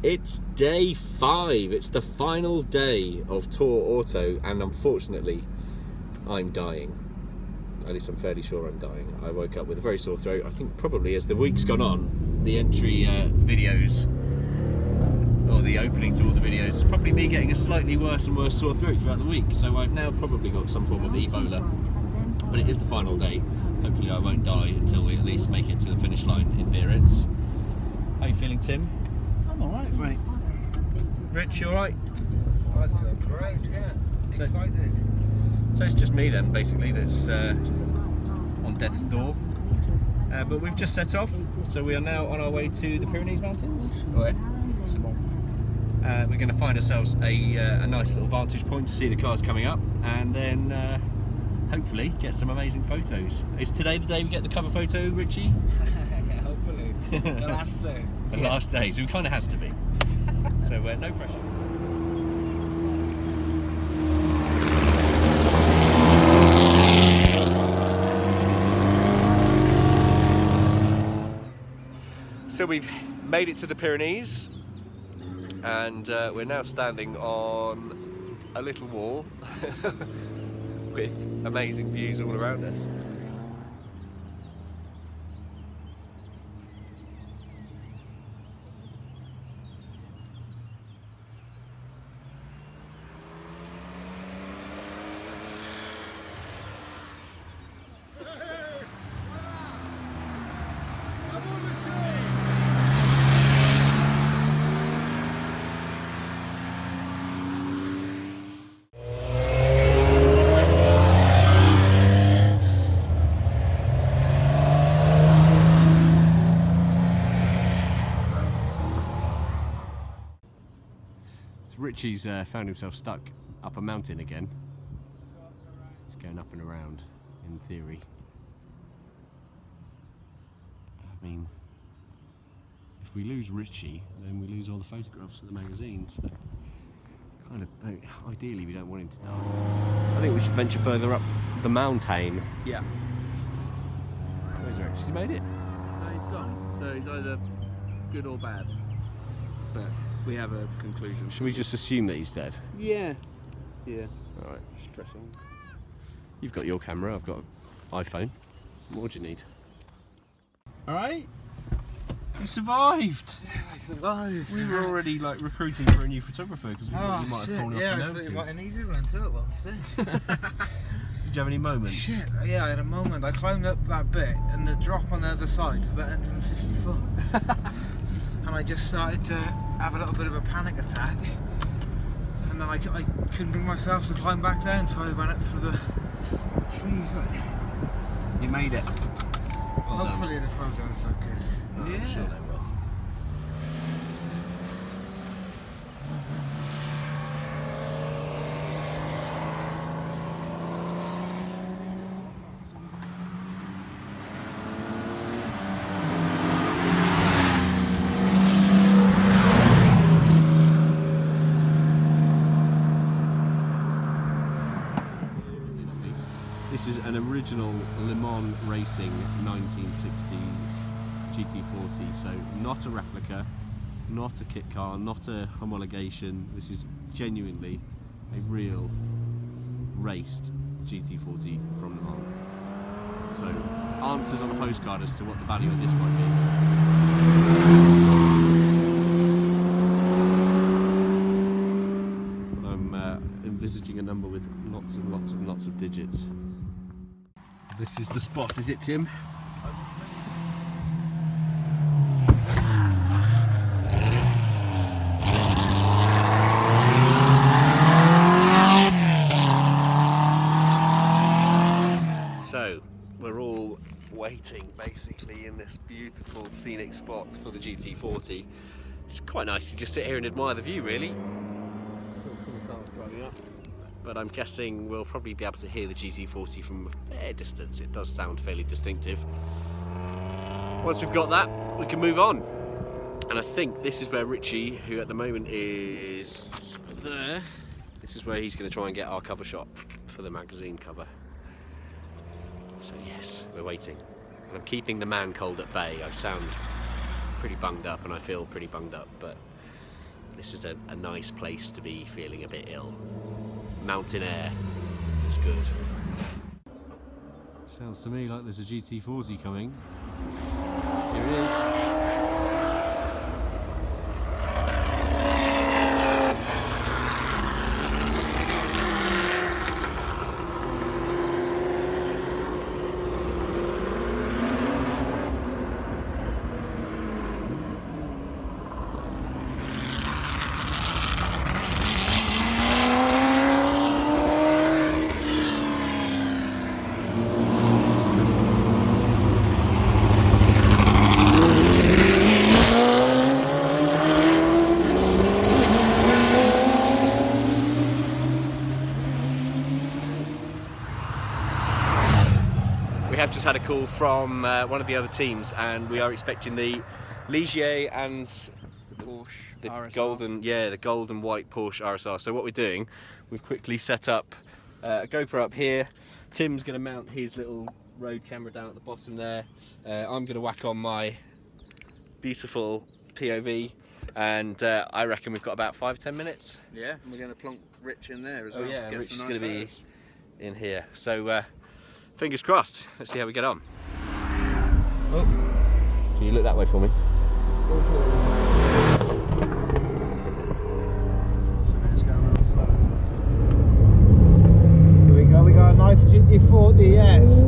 It's day 5. It's the final day of Tour Auto, and unfortunately, I'm dying. At least I'm fairly sure I'm dying. I woke up with a very sore throat. I think probably as the week's gone on, the entry videos, or the opening to all the videos, is probably me getting a slightly worse and worse sore throat throughout the week. So I've now probably got some form of Ebola. But it is the final day. Hopefully I won't die until we at least make it to the finish line in Biarritz. How are you feeling, Tim? I'm alright, mate. Rich, you alright? I feel great, yeah. Excited. So it's just me then, basically, that's on death's door. But we've just set off, so we are now on our way to the Pyrenees Mountains. Ouais. We're going to find ourselves a nice little vantage point to see the cars coming up, and then hopefully get some amazing photos. Is today the day we get the cover photo, Richie? Hopefully. The last day. The last day, so it kind of has to be. So no pressure. So we've made it to the Pyrenees, and we're now standing on a little wall with amazing views all around us. Richie's found himself stuck up a mountain again. He's going up and around, in theory. I mean, if we lose Richie, then we lose all the photographs of the magazine, so kind of, ideally we don't want him to die. I think we should venture further up the mountain. Yeah. Where's Richie? Has he made it? No, he's gone. So he's either good or bad. But we have a conclusion. Should we just assume that he's dead? Yeah. Yeah. Alright, just press on. You've got your camera, I've got an iPhone. What do you need? Alright? You survived! Yeah, I survived. We were already like recruiting for a new photographer because we thought you might have fallen off yeah, the I thought you mountain. might have needed one too at one stage. Did you have any moments? Shit, yeah, I had a moment. I climbed up that bit and the drop on the other side was about 150 foot. And I just started to have a little bit of a panic attack. And then I couldn't bring myself to climb back down, so I ran up through the trees. You made it. Well hopefully the photos look good. done. I'm sure they will. This is an original Le Mans Racing 1960 GT40, so not a replica, not a kit car, not a homologation. This is genuinely a real raced GT40 from Le Mans. So answers on a postcard as to what the value of this might be. I'm envisaging a number with lots and lots and lots of digits. This is the spot, is it, Tim? So, we're all waiting basically in this beautiful scenic spot for the GT40. It's quite nice to just sit here and admire the view, really. Still cool cars driving up. But I'm guessing we'll probably be able to hear the GT40 from a fair distance. It does sound fairly distinctive. Once we've got that, we can move on. And I think this is where Richie, who at the moment is there, this is where he's going to try and get our cover shot for the magazine cover. So yes, we're waiting. And I'm keeping the man cold at bay. I sound pretty bunged up and I feel pretty bunged up, but this is a nice place to be feeling a bit ill. Mountain air is good. Sounds to me like there's a GT40 coming. Here it is. We have just had a call from one of the other teams, and we are expecting the Ligier and Porsche the RSR. the golden white Porsche RSR. So what we're doing, we've quickly set up a GoPro up here. Tim's going to mount his little road camera down at the bottom there. I'm going to whack on my beautiful POV, and I reckon we've got about 5-10 minutes. Yeah, and we're going to plonk Rich in there as well. Oh yeah, Get Rich is some going to nice be in here. So fingers crossed. Let's see how we get on. Oh, can you look that way for me? Here we go, we got a nice GT40, yes.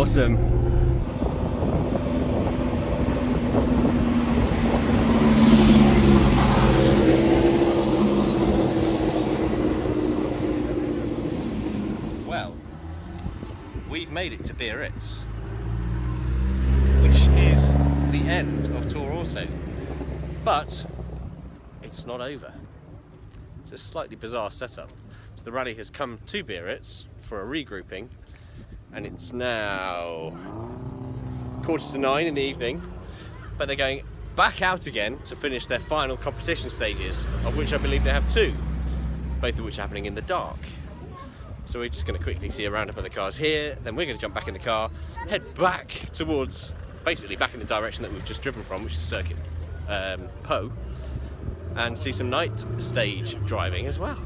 awesome. we've made it to Biarritz, which is the end of Tour Auto. But it's not over. It's a slightly bizarre setup. So the rally has come to Biarritz for a regrouping, and it's now 8:45 in the evening, but they're going back out again to finish their final competition stages, of which I believe they have 2, both of which are happening in the dark. So we're just going to quickly see a roundup of the cars here, then we're going to jump back in the car, head back towards, basically back in the direction that we've just driven from, which is Circuit Po, and see some night stage driving as well.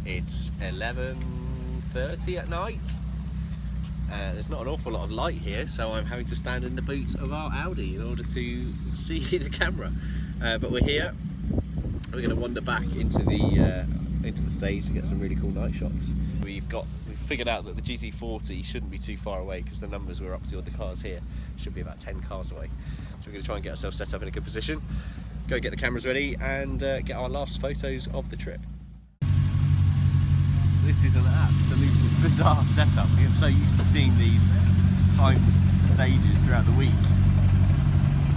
It's 11:30 at night. There's not an awful lot of light here, so I'm having to stand in the boot of our Audi in order to see the camera. But we're here. We're going to wander back into the stage and get some really cool night shots. We've figured out that the GT40 shouldn't be too far away because the numbers we're up to on the cars here should be about 10 cars away. So we're going to try and get ourselves set up in a good position, go get the cameras ready, and get our last photos of the trip. This is an absolutely bizarre setup. I'm so used to seeing these timed stages throughout the week,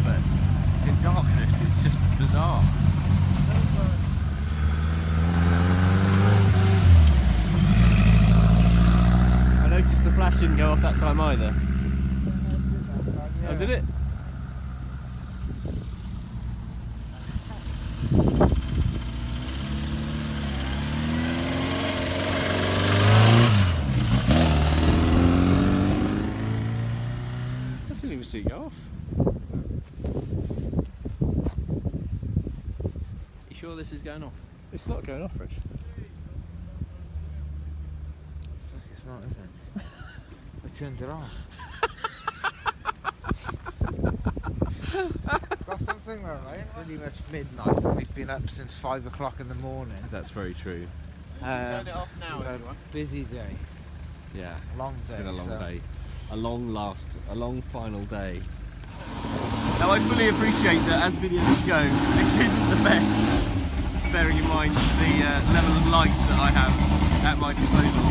but in darkness it's just bizarre. I noticed the flash didn't go off that time either. Oh, did it? Didn't even see you go off. You sure this is going off? It's not going off, Rich. Fuck, it's not, is it? I turned it off. That's something though, right? Pretty much midnight, and we've been up since 5 o'clock in the morning. That's very true. Turn it off now if you want. Busy day, Yeah, long day. it's been a long so. day. A long final day. Now I fully appreciate that as videos go, this isn't the best, bearing in mind the level of light that I have at my disposal.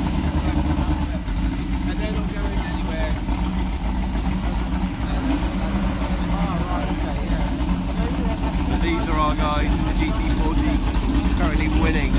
And they don't go in anywhere. Oh, right, okay, yeah. But these are our guys in the GT40 currently winning.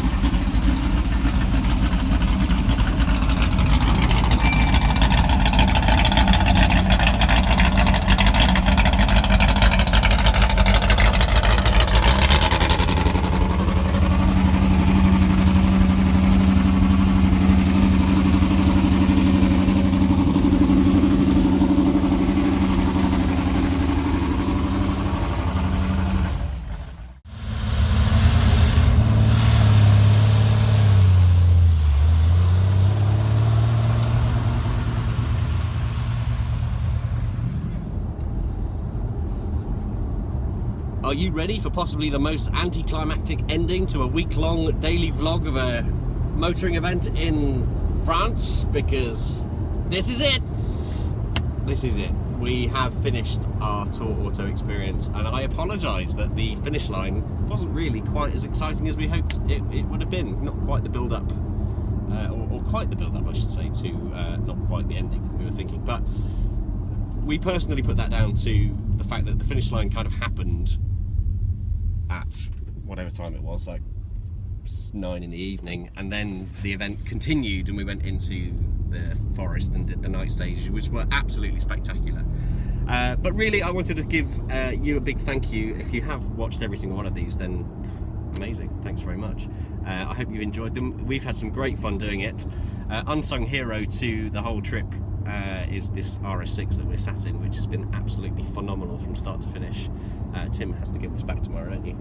Are you ready for possibly the most anticlimactic ending to a week-long daily vlog of a motoring event in France? Because this is it! This is it. We have finished our Tour Auto experience, and I apologise that the finish line wasn't really quite as exciting as we hoped it would have been. Not quite the build-up, or quite the build-up I should say, to not quite the ending we were thinking. But we personally put that down to the fact that the finish line kind of happened at whatever time it was, like 9 in the evening, and then the event continued and we went into the forest and did the night stages, which were absolutely spectacular. But really I wanted to give you a big thank you. If you have watched every single one of these, then amazing, thanks very much. I hope you've enjoyed them. We've had some great fun doing it. Unsung hero to the whole trip is this RS6 that we're sat in, which has been absolutely phenomenal from start to finish. Tim has to give this back tomorrow, don't you?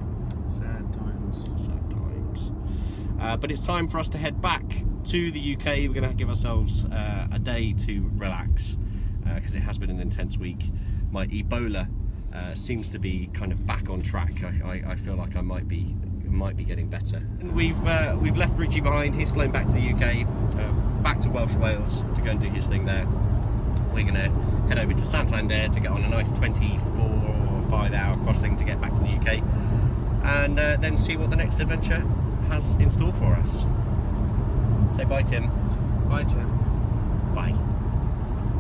Sad times. Sad times. But it's time for us to head back to the UK. We're going to give ourselves a day to relax because it has been an intense week. My Ebola seems to be kind of back on track. I feel like I might be getting better. And we've left Richie behind. He's flown back to the UK, back to Welsh Wales to go and do his thing there. We're going to head over to Santander to get on a nice 24 or 5 hour crossing to get back to the UK, and then see what the next adventure has in store for us. Say bye, Tim. Bye, Tim. Bye.